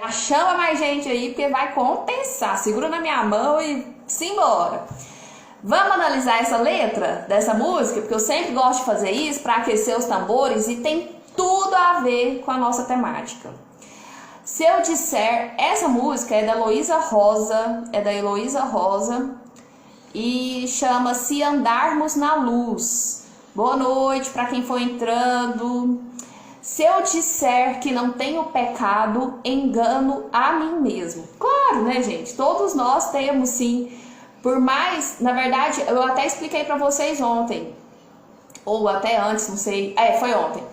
Já chama mais gente aí, porque vai compensar. Segura na minha mão e simbora. Vamos analisar essa letra dessa música, porque eu sempre gosto de fazer isso para aquecer os tambores e tem tudo a ver com a nossa temática. Se eu disser, essa música é da Heloísa Rosa, e chama Se Andarmos na Luz. Boa noite para quem for entrando. Se eu disser que não tenho pecado, engano a mim mesmo. Claro, né, gente? Todos nós temos, sim. Por mais, na verdade, eu até expliquei para vocês ontem, ou até antes, não sei. Foi ontem.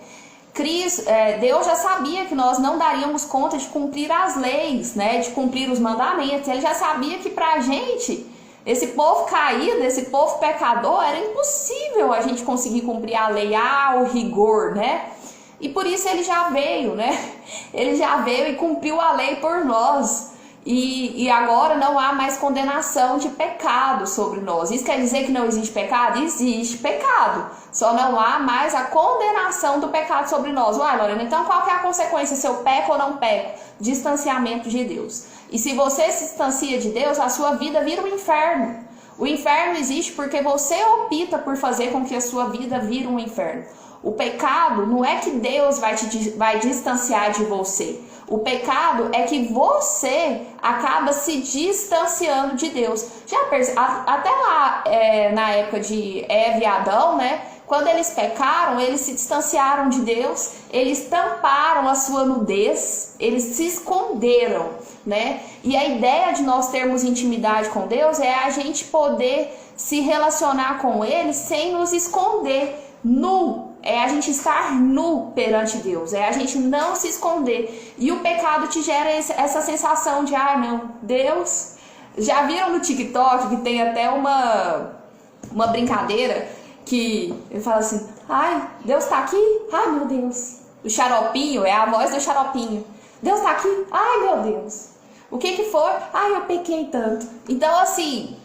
Deus já sabia que nós não daríamos conta de cumprir as leis, né? De cumprir os mandamentos. Ele já sabia que pra gente, esse povo caído, esse povo pecador, era impossível a gente conseguir cumprir a lei ao rigor, né? E por isso ele já veio, né? Ele já veio e cumpriu a lei por nós. E agora não há mais condenação de pecado sobre nós. Isso quer dizer que não existe pecado? Existe pecado. Só não há mais a condenação do pecado sobre nós. Uai, Lorena, então qual que é a consequência se eu peco ou não peco? Distanciamento de Deus. E se você se distancia de Deus, a sua vida vira um inferno. O inferno existe porque você opta por fazer com que a sua vida vire um inferno. O pecado não é que Deus vai distanciar de você. O pecado é que você acaba se distanciando de Deus. Até lá, na época de Eva e Adão, né? Quando eles pecaram, eles se distanciaram de Deus, eles tamparam a sua nudez, eles se esconderam, né? E a ideia de nós termos intimidade com Deus é a gente poder se relacionar com Ele sem nos esconder, nu. É a gente estar nu perante Deus, é a gente não se esconder. E o pecado te gera essa sensação de, não, Deus... Já viram no TikTok que tem até uma brincadeira que ele fala assim, Deus tá aqui? Ai, meu Deus. O xaropinho, é a voz do xaropinho. Deus tá aqui? Ai, meu Deus. O que for? Eu pequei tanto. Então, assim,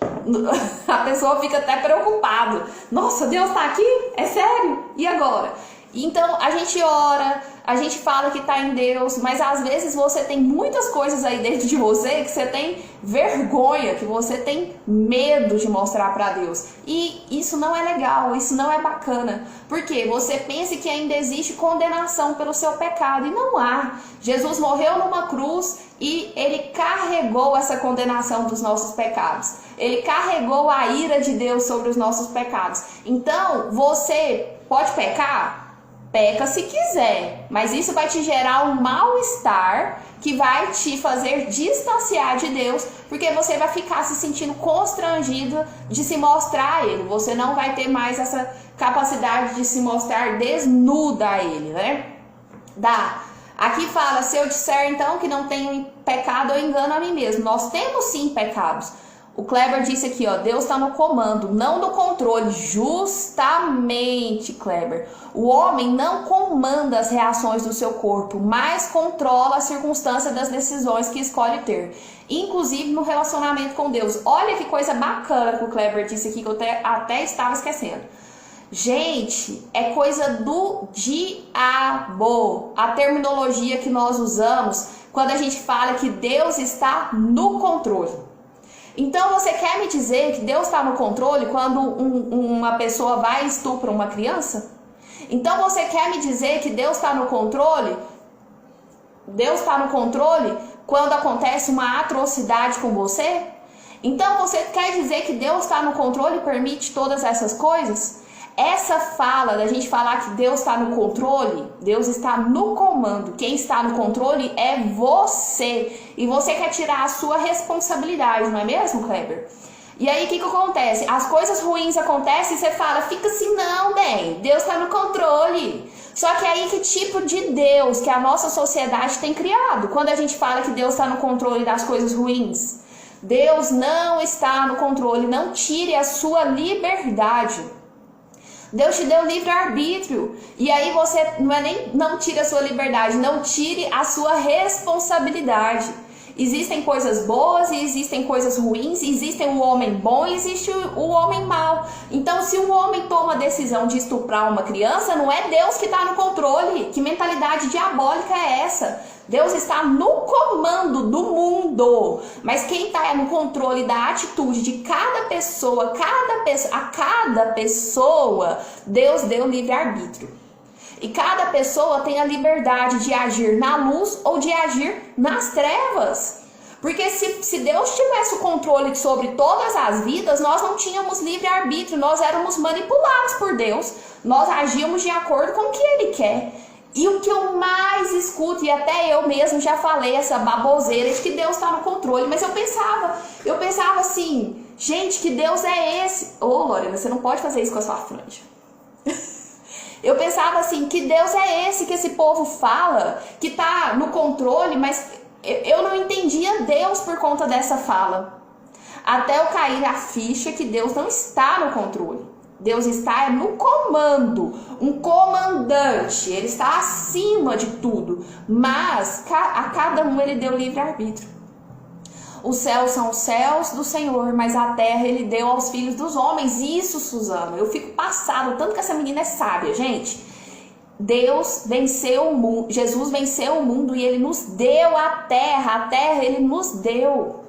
a pessoa fica até preocupada. Nossa, Deus tá aqui? É sério? E agora? Então, a gente ora, a gente fala que tá em Deus, mas às vezes você tem muitas coisas aí dentro de você que você tem vergonha, que você tem medo de mostrar para Deus. E isso não é legal, isso não é bacana. Porque você pensa que ainda existe condenação pelo seu pecado, e não há. Jesus morreu numa cruz e ele carregou essa condenação dos nossos pecados. Ele carregou a ira de Deus sobre os nossos pecados. Então, você pode pecar? Peca se quiser, mas isso vai te gerar um mal-estar que vai te fazer distanciar de Deus, porque você vai ficar se sentindo constrangido de se mostrar a Ele. Você não vai ter mais essa capacidade de se mostrar desnuda a Ele, né? Aqui fala, se eu disser então que não tenho pecado, eu engano a mim mesmo. Nós temos sim pecados. O Kleber disse aqui, Deus está no comando, não no controle. Justamente, Kleber. O homem não comanda as reações do seu corpo, mas controla a circunstância das decisões que escolhe ter. Inclusive no relacionamento com Deus. Olha que coisa bacana que o Kleber disse aqui, que eu até estava esquecendo. Gente, é coisa do diabo. A terminologia que nós usamos quando a gente fala que Deus está no controle. Então você quer me dizer que Deus está no controle quando uma pessoa vai e estupra uma criança? Então você quer me dizer que Deus está no controle? Deus está no controle quando acontece uma atrocidade com você? Então você quer dizer que Deus está no controle e permite todas essas coisas? Essa fala da gente falar que Deus está no controle, Deus está no comando. Quem está no controle é você. E você quer tirar a sua responsabilidade, não é mesmo, Kleber? E aí o que acontece? As coisas ruins acontecem e você fala, fica assim, não, bem, Deus está no controle. Só que aí que tipo de Deus que a nossa sociedade tem criado? Quando a gente fala que Deus está no controle das coisas ruins. Deus não está no controle, não tire a sua liberdade. Deus te deu livre-arbítrio. E aí você não tire a sua liberdade, não tire a sua responsabilidade. Existem coisas boas e existem coisas ruins, existem o homem bom e existe o homem mau. Então, se um homem toma a decisão de estuprar uma criança, não é Deus que está no controle. Que mentalidade diabólica é essa? Deus está no comando do mundo. Mas quem está no controle da atitude de cada pessoa, a cada pessoa, Deus deu livre-arbítrio. E cada pessoa tem a liberdade de agir na luz ou de agir nas trevas. Porque se Deus tivesse o controle sobre todas as vidas, nós não tínhamos livre-arbítrio, nós éramos manipulados por Deus, nós agíamos de acordo com o que Ele quer. E o que eu mais escuto, e até eu mesmo já falei essa baboseira de que Deus está no controle, mas eu pensava assim, gente, que Deus é esse? Ô, Lorena, você não pode fazer isso com a sua franja. Eu pensava assim, que Deus é esse que esse povo fala, que está no controle, mas eu não entendia Deus por conta dessa fala. Até eu cair a ficha que Deus não está no controle. Deus está no comando, um comandante. Ele está acima de tudo. Mas a cada um Ele deu livre-arbítrio. Os céus são os céus do Senhor, mas a terra Ele deu aos filhos dos homens. Isso, Suzana, eu fico passada, tanto que essa menina é sábia, gente. Deus venceu o mundo, Jesus venceu o mundo e Ele nos deu a terra Ele nos deu.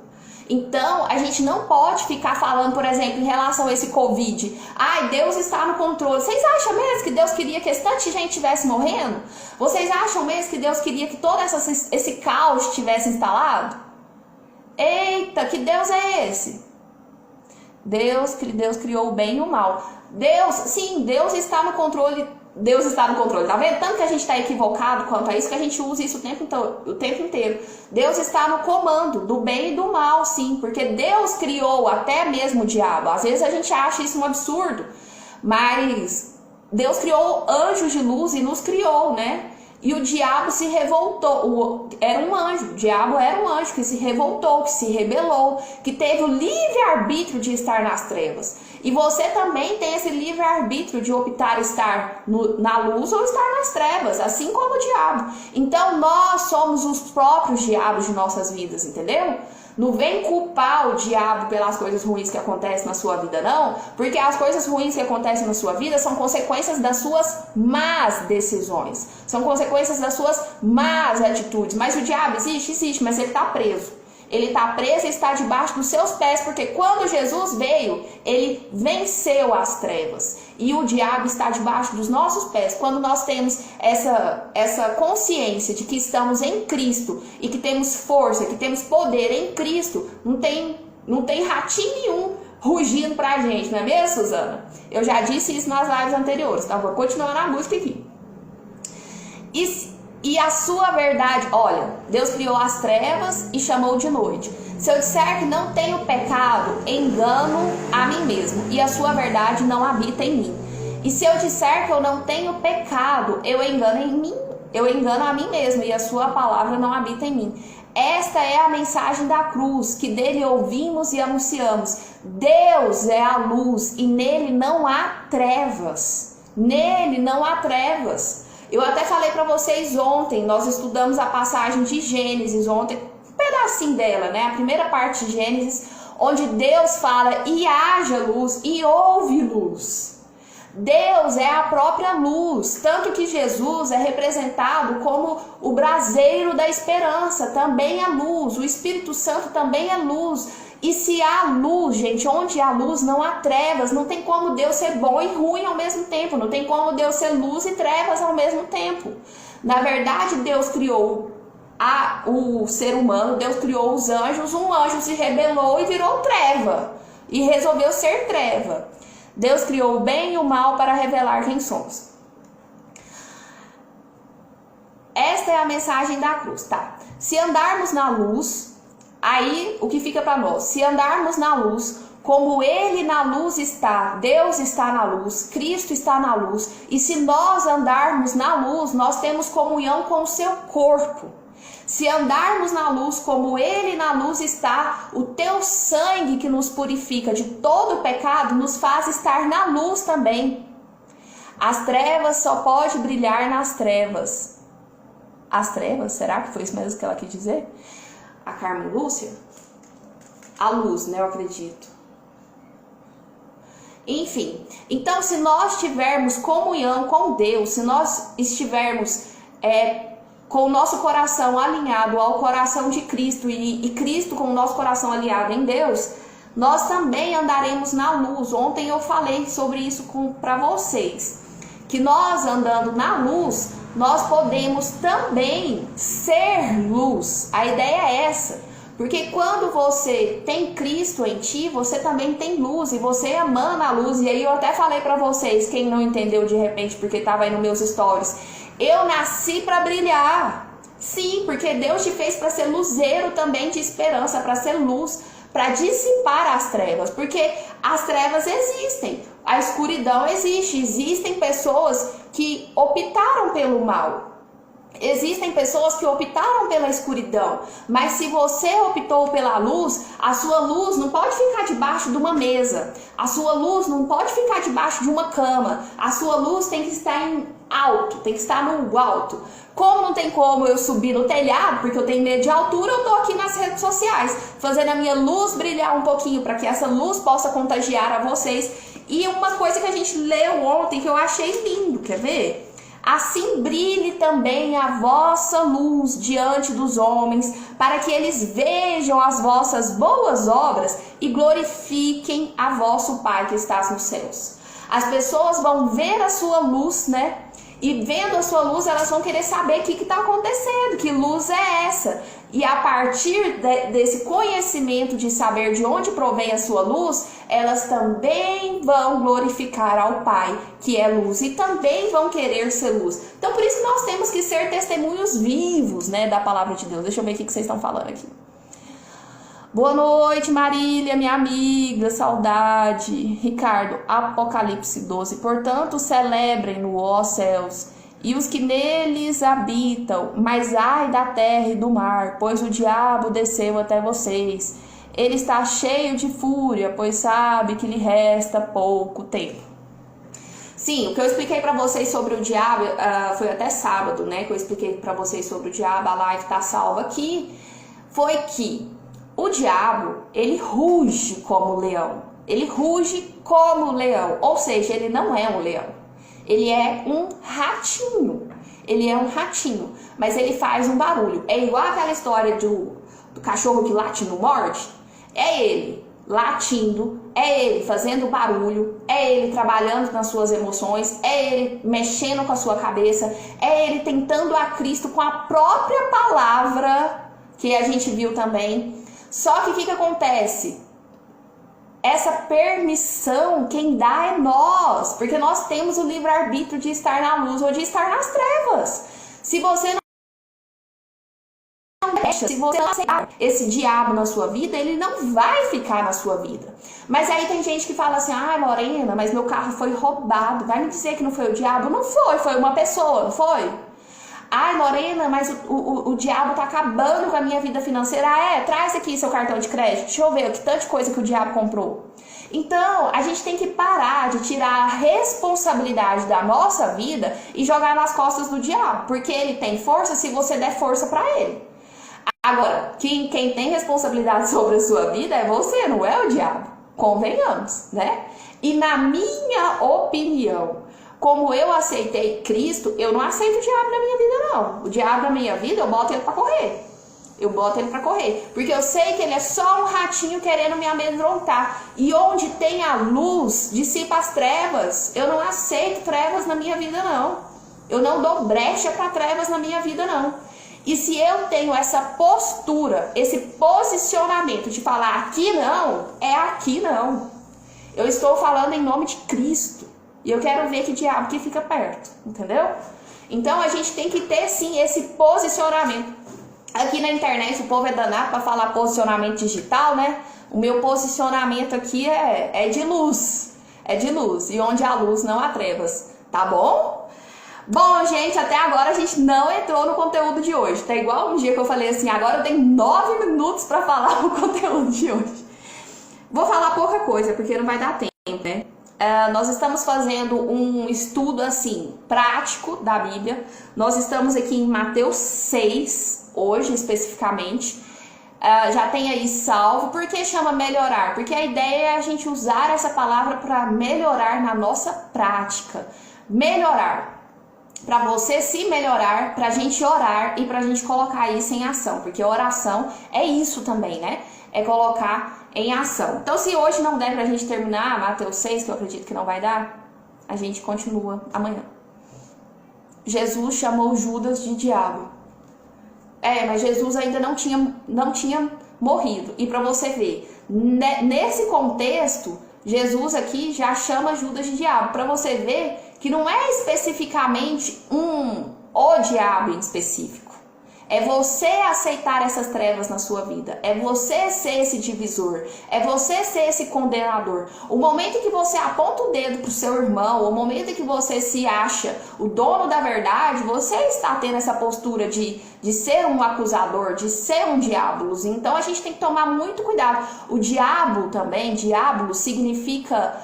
Então, a gente não pode ficar falando, por exemplo, em relação a esse Covid. Ai, Deus está no controle. Vocês acham mesmo que Deus queria que tanta gente estivesse morrendo? Vocês acham mesmo que Deus queria que todo esse caos estivesse instalado? Eita, que Deus é esse? Deus criou o bem e o mal. Deus está no controle. Deus está no controle, tá vendo? Tanto que a gente está equivocado quanto a isso, que a gente usa isso o tempo inteiro. Deus está no comando do bem e do mal, sim, porque Deus criou até mesmo o diabo. Às vezes a gente acha isso um absurdo, mas Deus criou anjos de luz e nos criou, né? E o diabo se revoltou, era um anjo, o diabo era um anjo que se revoltou, que se rebelou, que teve o livre-arbítrio de estar nas trevas. E você também tem esse livre-arbítrio de optar estar na luz ou estar nas trevas, assim como o diabo. Então nós somos os próprios diabos de nossas vidas, entendeu? Não vem culpar o diabo pelas coisas ruins que acontecem na sua vida, não. Porque as coisas ruins que acontecem na sua vida são consequências das suas más decisões. São consequências das suas más atitudes. Mas o diabo existe, mas ele está preso. Ele está preso e está debaixo dos seus pés, porque quando Jesus veio, ele venceu as trevas. E o diabo está debaixo dos nossos pés. Quando nós temos essa consciência de que estamos em Cristo e que temos força, que temos poder em Cristo, não tem ratinho nenhum rugindo pra gente, não é mesmo, Suzana? Eu já disse isso nas lives anteriores, tá? Vou continuar na música aqui. E a sua verdade, olha, Deus criou as trevas e chamou de noite. Se eu disser que não tenho pecado, engano a mim mesmo, e a sua verdade não habita em mim. E se eu disser que eu não tenho pecado, eu engano a mim mesmo, e a sua palavra não habita em mim. Esta é a mensagem da cruz, que dele ouvimos e anunciamos. Deus é a luz, e nele não há trevas. Nele não há trevas. Eu até falei para vocês ontem, nós estudamos a passagem de Gênesis ontem, um pedacinho dela, né? A primeira parte de Gênesis, onde Deus fala, e haja luz, e houve luz. Deus é a própria luz, tanto que Jesus é representado como o braseiro da esperança, também é luz, o Espírito Santo também é luz. E se há luz, gente, onde há luz não há trevas, não tem como Deus ser bom e ruim ao mesmo tempo, não tem como Deus ser luz e trevas ao mesmo tempo. Na verdade, Deus criou o ser humano, Deus criou os anjos, um anjo se rebelou e virou treva, e resolveu ser treva. Deus criou o bem e o mal para revelar quem somos. Esta é a mensagem da cruz, tá? Se andarmos na luz, aí o que fica para nós? Se andarmos na luz, como Ele na luz está, Deus está na luz, Cristo está na luz, e se nós andarmos na luz, nós temos comunhão com o seu corpo. Se andarmos na luz como Ele na luz está, o teu sangue que nos purifica de todo o pecado nos faz estar na luz também. As trevas só pode brilhar nas trevas. As trevas? Será que foi isso mesmo que ela quis dizer? A Carmen Lúcia? A luz, né? Eu acredito. Enfim, então se nós tivermos comunhão com Deus, se nós estivermos com o nosso coração alinhado ao coração de Cristo e Cristo com o nosso coração alinhado em Deus, nós também andaremos na luz. Ontem eu falei sobre isso para vocês, que nós andando na luz, nós podemos também ser luz. A ideia é essa, porque quando você tem Cristo em ti, você também tem luz e você emana a luz. E aí eu até falei para vocês, quem não entendeu de repente porque estava aí nos meus stories, eu nasci para brilhar. Sim, porque Deus te fez para ser luzeiro também de esperança, para ser luz, para dissipar as trevas, porque as trevas existem, a escuridão existe, existem pessoas que optaram pelo mal, existem pessoas que optaram pela escuridão, mas se você optou pela luz, a sua luz não pode ficar debaixo de uma mesa, a sua luz não pode ficar debaixo de uma cama, a sua luz tem que estar em alto, tem que estar no alto. Como não tem como eu subir no telhado, porque eu tenho medo de altura, eu tô aqui nas redes sociais, fazendo a minha luz brilhar um pouquinho, para que essa luz possa contagiar a vocês. E uma coisa que a gente leu ontem, que eu achei lindo, quer ver? Assim brilhe também a vossa luz diante dos homens, para que eles vejam as vossas boas obras e glorifiquem a vosso Pai que está nos céus. As pessoas vão ver a sua luz, né? E vendo a sua luz, elas vão querer saber o que está acontecendo, que luz é essa. E a partir desse conhecimento de saber de onde provém a sua luz, elas também vão glorificar ao Pai, que é luz, e também vão querer ser luz. Então, por isso que nós temos que ser testemunhos vivos, né, da palavra de Deus. Deixa eu ver o que vocês estão falando aqui. Boa noite, Marília, minha amiga, saudade. Ricardo, Apocalipse 12. Portanto, celebrem-no, ó céus, e os que neles habitam, mas ai da terra e do mar, pois o diabo desceu até vocês. Ele está cheio de fúria, pois sabe que lhe resta pouco tempo. Sim, o que eu expliquei para vocês sobre o diabo, foi até sábado, né, que eu expliquei para vocês sobre o diabo, a live tá salva aqui, foi que o diabo, ele ruge como leão. Ele ruge como leão. Ou seja, ele não é um leão. Ele é um ratinho. Ele é um ratinho. Mas ele faz um barulho. É igual aquela história do cachorro que late e não morde. É ele latindo. É ele fazendo barulho. É ele trabalhando nas suas emoções. É ele mexendo com a sua cabeça. É ele tentando a Cristo com a própria palavra, que a gente viu também. Só que o que acontece? Essa permissão, quem dá é nós, porque nós temos o livre-arbítrio de estar na luz ou de estar nas trevas. Se você não deixa, se você não aceitar esse diabo na sua vida, ele não vai ficar na sua vida. Mas aí tem gente que fala assim, ah, Lorena, mas meu carro foi roubado, vai me dizer que não foi o diabo? Não foi, foi uma pessoa, não foi? Ai, Lorena, mas o diabo tá acabando com a minha vida financeira. Ah, traz aqui seu cartão de crédito. Deixa eu ver que tanta coisa que o diabo comprou. Então, a gente tem que parar de tirar a responsabilidade da nossa vida e jogar nas costas do diabo. Porque ele tem força se você der força pra ele. Agora, quem tem responsabilidade sobre a sua vida é você, não é o diabo. Convenhamos, né? E na minha opinião, como eu aceitei Cristo, eu não aceito o diabo na minha vida, não. O diabo na minha vida, eu boto ele pra correr. Eu boto ele pra correr. Porque eu sei que ele é só um ratinho querendo me amedrontar. E onde tem a luz, dissipa as trevas. Eu não aceito trevas na minha vida, não. Eu não dou brecha pra trevas na minha vida, não. E se eu tenho essa postura, esse posicionamento de falar aqui não, é aqui não. Eu estou falando em nome de Cristo. E eu quero ver que diabo que fica perto, entendeu? Então a gente tem que ter sim esse posicionamento. Aqui na internet o povo é danado para falar posicionamento digital, né? O meu posicionamento aqui é de luz. É de luz. E onde há luz não há trevas. Tá bom? Bom, gente, até agora a gente não entrou no conteúdo de hoje. Tá igual um dia que eu falei assim, agora eu tenho 9 minutos para falar o conteúdo de hoje. Vou falar pouca coisa, porque não vai dar tempo, né? Nós estamos fazendo um estudo assim prático da Bíblia. Nós estamos aqui em Mateus 6, hoje especificamente. Já tem aí salvo. Por que chama melhorar? Porque a ideia é a gente usar essa palavra para melhorar na nossa prática. Melhorar. para você se melhorar, pra gente orar e pra gente colocar isso em ação, porque oração é isso também, né? É colocar em ação. Então, se hoje não der pra gente terminar Mateus 6, que eu acredito que não vai dar, a gente continua amanhã. Jesus chamou Judas de diabo. Mas Jesus ainda não tinha morrido. E para você ver, nesse contexto, Jesus aqui já chama Judas de diabo. Para você ver que não é especificamente o diabo em específico. É você aceitar essas trevas na sua vida. É você ser esse divisor. É você ser esse condenador. O momento em que você aponta o dedo pro seu irmão, o momento em que você se acha o dono da verdade, você está tendo essa postura de ser um acusador, de ser um diabolos. Então a gente tem que tomar muito cuidado. O diabo também, diabolos, significa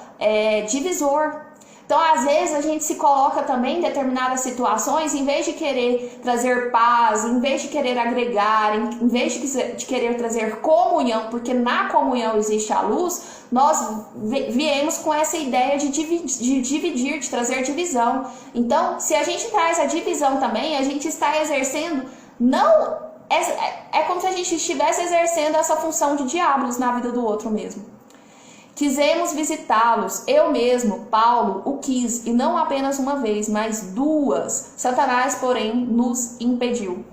divisor. Então, às vezes, a gente se coloca também em determinadas situações, em vez de querer trazer paz, em vez de querer agregar, em vez de querer trazer comunhão, porque na comunhão existe a luz, nós viemos com essa ideia de dividir, de trazer divisão. Então, se a gente traz a divisão também, a gente está exercendo, é como se a gente estivesse exercendo essa função de diabos na vida do outro mesmo. Quisemos visitá-los, eu mesmo, Paulo, o quis, e não apenas uma vez, mas 2. Satanás, porém, nos impediu.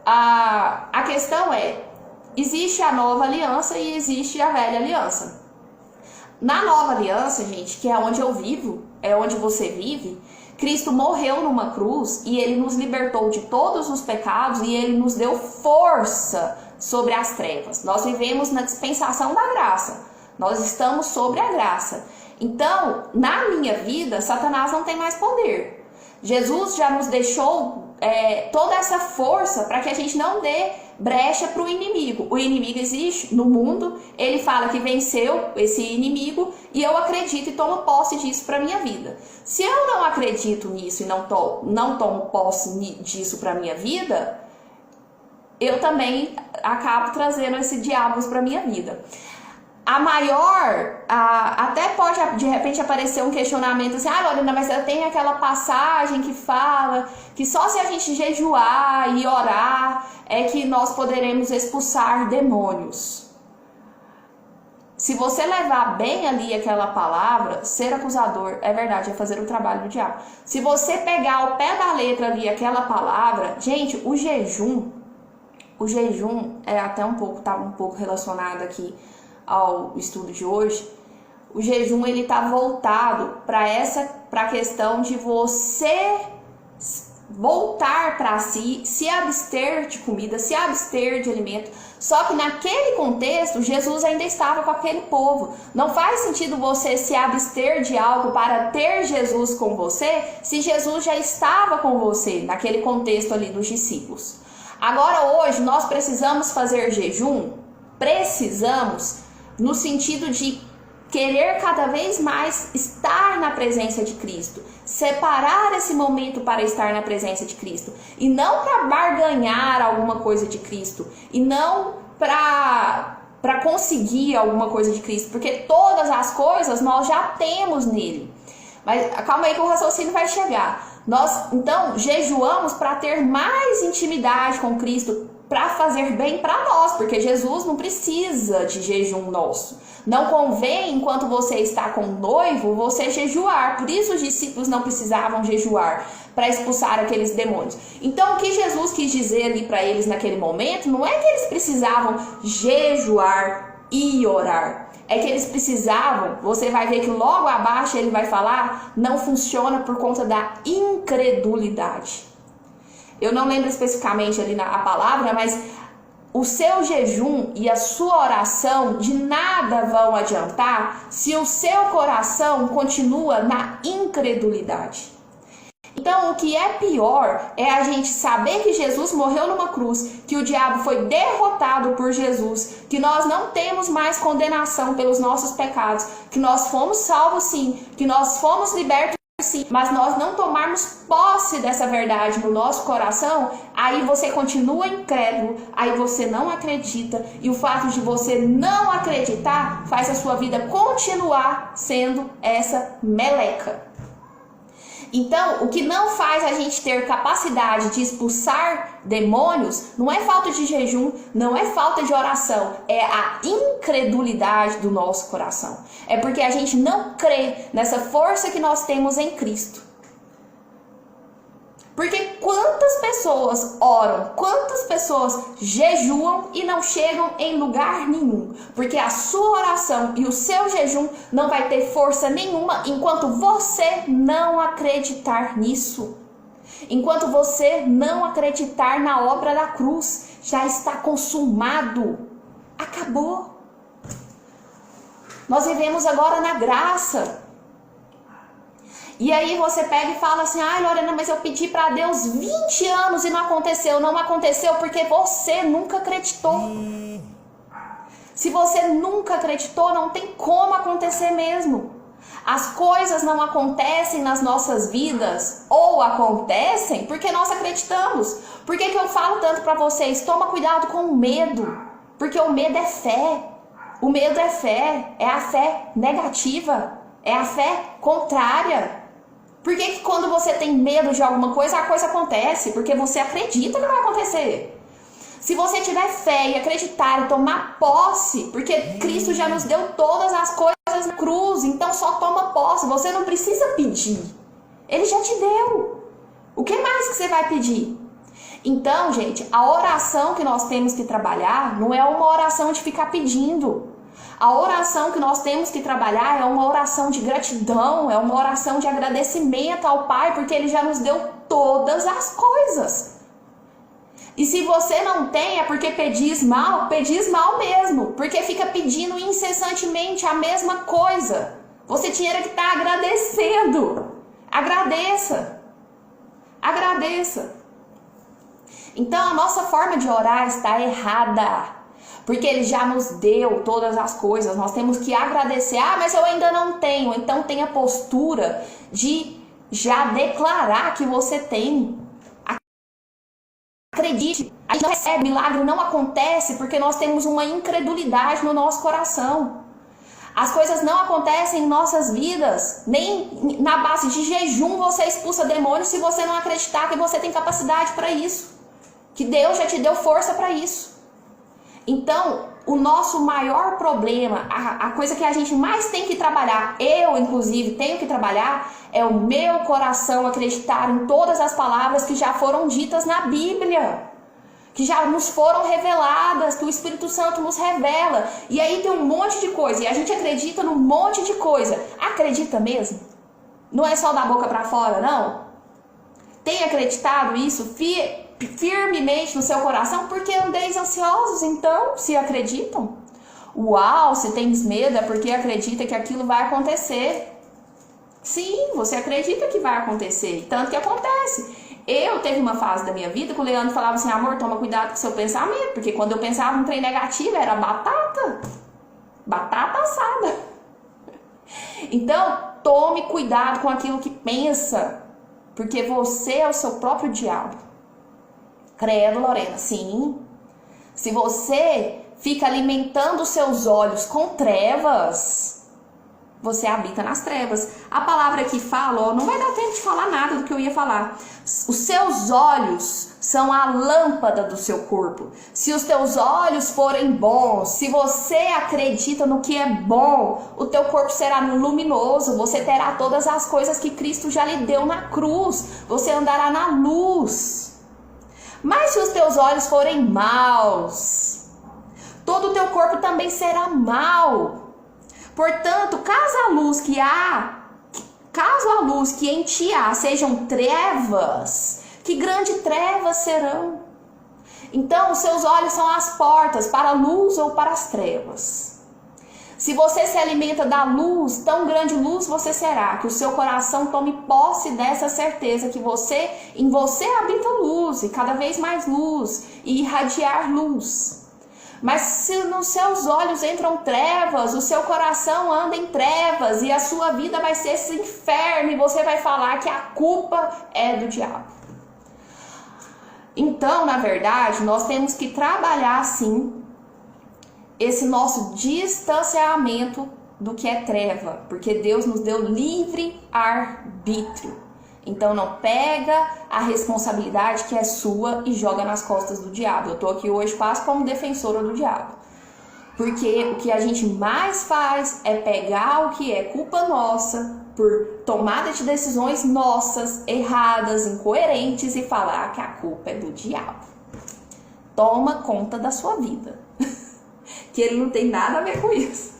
A questão existe a nova aliança e existe a velha aliança. Na nova aliança, gente, que é onde eu vivo, é onde você vive, Cristo morreu numa cruz e Ele nos libertou de todos os pecados e Ele nos deu força sobre as trevas. Nós vivemos na dispensação da graça. Nós estamos sobre a graça. Então, na minha vida, Satanás não tem mais poder. Jesus já nos deixou toda essa força para que a gente não dê brecha para o inimigo. O inimigo existe no mundo, ele fala que venceu esse inimigo e eu acredito e tomo posse disso para minha vida. Se eu não acredito nisso e não tomo posse disso para minha vida, eu também acabo trazendo esse diabos para minha vida. Até pode de repente aparecer um questionamento assim, Lorena, mas tem aquela passagem que fala que só se a gente jejuar e orar é que nós poderemos expulsar demônios. Se você levar bem ali aquela palavra, ser acusador, é verdade, é fazer o trabalho do diabo. Se você pegar ao pé da letra ali aquela palavra, gente, o jejum até estava um pouco relacionado aqui ao estudo de hoje. O jejum ele está voltado para a questão de você voltar para si, se abster de comida, se abster de alimento. Só que naquele contexto, Jesus ainda estava com aquele povo. Não faz sentido você se abster de algo para ter Jesus com você, se Jesus já estava com você, naquele contexto ali dos discípulos. Agora, hoje, nós precisamos fazer jejum? Precisamos, no sentido de querer cada vez mais estar na presença de Cristo, separar esse momento para estar na presença de Cristo, e não para barganhar alguma coisa de Cristo, e não para conseguir alguma coisa de Cristo, porque todas as coisas nós já temos nele. Mas calma aí que o raciocínio vai chegar. Nós, então, jejuamos para ter mais intimidade com Cristo, para fazer bem para nós, porque Jesus não precisa de jejum nosso. Não convém, enquanto você está com o noivo, você jejuar. Por isso os discípulos não precisavam jejuar, para expulsar aqueles demônios. Então, o que Jesus quis dizer ali para eles naquele momento, não é que eles precisavam jejuar e orar. É que eles precisavam, você vai ver que logo abaixo ele vai falar, não funciona por conta da incredulidade. Eu não lembro especificamente ali a palavra, mas o seu jejum e a sua oração de nada vão adiantar se o seu coração continua na incredulidade. Então, o que é pior é a gente saber que Jesus morreu numa cruz, que o diabo foi derrotado por Jesus, que nós não temos mais condenação pelos nossos pecados, que nós fomos salvos sim, que nós fomos libertos sim, mas nós não tomarmos posse dessa verdade no nosso coração, aí você continua incrédulo, aí você não acredita, e o fato de você não acreditar faz a sua vida continuar sendo essa meleca. Então, o que não faz a gente ter capacidade de expulsar demônios não é falta de jejum, não é falta de oração, é a incredulidade do nosso coração. É porque a gente não crê nessa força que nós temos em Cristo. Porque quantas pessoas oram, quantas pessoas jejuam e não chegam em lugar nenhum? Porque a sua oração e o seu jejum não vai ter força nenhuma enquanto você não acreditar nisso. Enquanto você não acreditar na obra da cruz, já está consumado. Acabou. Nós vivemos agora na graça. E aí você pega e fala assim, ai Lorena, mas eu pedi para Deus 20 anos e não aconteceu. Não aconteceu porque você nunca acreditou. Se você nunca acreditou, não tem como acontecer mesmo. As coisas não acontecem nas nossas vidas, ou acontecem porque nós acreditamos. Por que eu falo tanto para vocês? Toma cuidado com o medo, porque o medo é fé. O medo é fé, é a fé negativa, é a fé contrária. Por que quando você tem medo de alguma coisa, a coisa acontece? Porque você acredita que vai acontecer. Se você tiver fé e acreditar e tomar posse, porque Cristo já nos deu todas as coisas na cruz, então só toma posse, você não precisa pedir. Ele já te deu. O que mais que você vai pedir? Então, gente, a oração que nós temos que trabalhar não é uma oração de ficar pedindo. A oração que nós temos que trabalhar é uma oração de gratidão, é uma oração de agradecimento ao Pai, porque Ele já nos deu todas as coisas. E se você não tem, é porque pedis mal mesmo, porque fica pedindo incessantemente a mesma coisa. Você tinha que estar agradecendo. Agradeça. Agradeça. Então a nossa forma de orar está errada. Porque Ele já nos deu todas as coisas, nós temos que agradecer. Ah, mas eu ainda não tenho. Então tenha postura de já declarar que você tem. Acredite, a gente não recebe, milagre não acontece porque nós temos uma incredulidade no nosso coração. As coisas não acontecem em nossas vidas, nem na base de jejum você expulsa demônios se você não acreditar que você tem capacidade para isso. Que Deus já te deu força para isso. Então, o nosso maior problema, a coisa que a gente mais tem que trabalhar, eu inclusive tenho que trabalhar, é o meu coração acreditar em todas as palavras que já foram ditas na Bíblia, que já nos foram reveladas, que o Espírito Santo nos revela. E aí tem um monte de coisa, e a gente acredita num monte de coisa. Acredita mesmo? Não é só da boca para fora, não? Tem acreditado isso firmemente no seu coração? Porque andeis ansiosos, então, se acreditam. Uau, se tens medo é porque acredita que aquilo vai acontecer. Sim, você acredita que vai acontecer, tanto que acontece. Eu teve uma fase da minha vida que o Leandro falava assim, amor, toma cuidado com o seu pensamento, porque quando eu pensava em trem negativo era batata assada. Então, tome cuidado com aquilo que pensa, porque você é o seu próprio diabo. Credo, Lorena, sim. Se você fica alimentando os seus olhos com trevas, você habita nas trevas. A palavra aqui fala, ó, não vai dar tempo de falar nada do que eu ia falar. Os seus olhos são a lâmpada do seu corpo. Se os teus olhos forem bons, se você acredita no que é bom, o teu corpo será luminoso, você terá todas as coisas que Cristo já lhe deu na cruz, você andará na luz. Mas se os teus olhos forem maus, todo o teu corpo também será mau. Portanto, caso a luz que em ti há sejam trevas, que grandes trevas serão? Então, os seus olhos são as portas para a luz ou para as trevas. Se você se alimenta da luz, tão grande luz você será, que o seu coração tome posse dessa certeza que em você habita luz, e cada vez mais luz, e irradiar luz. Mas se nos seus olhos entram trevas, o seu coração anda em trevas, e a sua vida vai ser esse inferno, e você vai falar que a culpa é do diabo. Então, na verdade, nós temos que trabalhar, sim, esse nosso distanciamento do que é treva, porque Deus nos deu livre arbítrio. Então não pega a responsabilidade que é sua e joga nas costas do diabo. Eu tô aqui hoje quase como defensora do diabo. Porque o que a gente mais faz é pegar o que é culpa nossa por tomada de decisões nossas, erradas, incoerentes e falar que a culpa é do diabo. Toma conta da sua vida. Que ele não tem nada a ver com isso.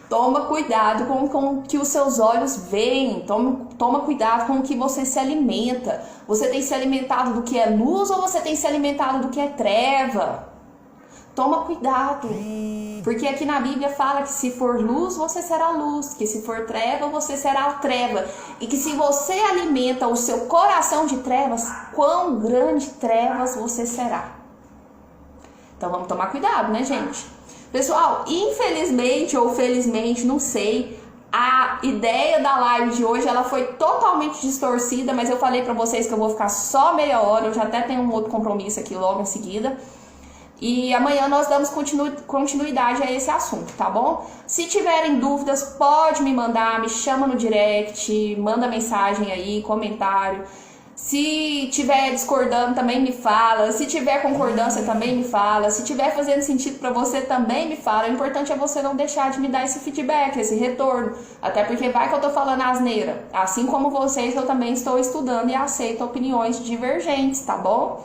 Toma cuidado com o que os seus olhos veem. Toma cuidado com o que você se alimenta. Você tem se alimentado do que é luz ou você tem se alimentado do que é treva? Toma cuidado. Porque aqui na Bíblia fala que se for luz, você será luz. Que se for treva, você será treva. E que se você alimenta o seu coração de trevas, quão grande trevas você será. Então vamos tomar cuidado, né, gente? Pessoal, infelizmente ou felizmente, não sei, a ideia da live de hoje ela foi totalmente distorcida, mas eu falei pra vocês que eu vou ficar só meia hora, eu já até tenho um outro compromisso aqui logo em seguida. E amanhã nós damos continuidade a esse assunto, tá bom? Se tiverem dúvidas, pode me mandar, me chama no direct, manda mensagem aí, comentário. Se tiver discordando, também me fala. Se tiver concordância, também me fala. Se tiver fazendo sentido pra você, também me fala. O importante é você não deixar de me dar esse feedback, esse retorno. Até porque vai que eu tô falando asneira. Assim como vocês, eu também estou estudando e aceito opiniões divergentes, tá bom?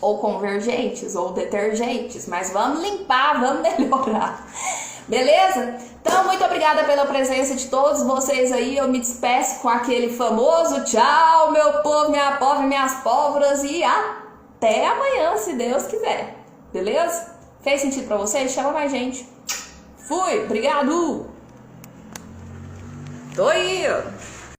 Ou convergentes, ou detergentes. Mas vamos limpar, vamos melhorar. Beleza? Então, muito obrigada pela presença de todos vocês aí. Eu me despeço com aquele famoso tchau, meu povo, minha pova e minhas pólvoras. E até amanhã, se Deus quiser. Beleza? Fez sentido pra vocês? Chama mais gente. Fui, obrigado. Tô aí.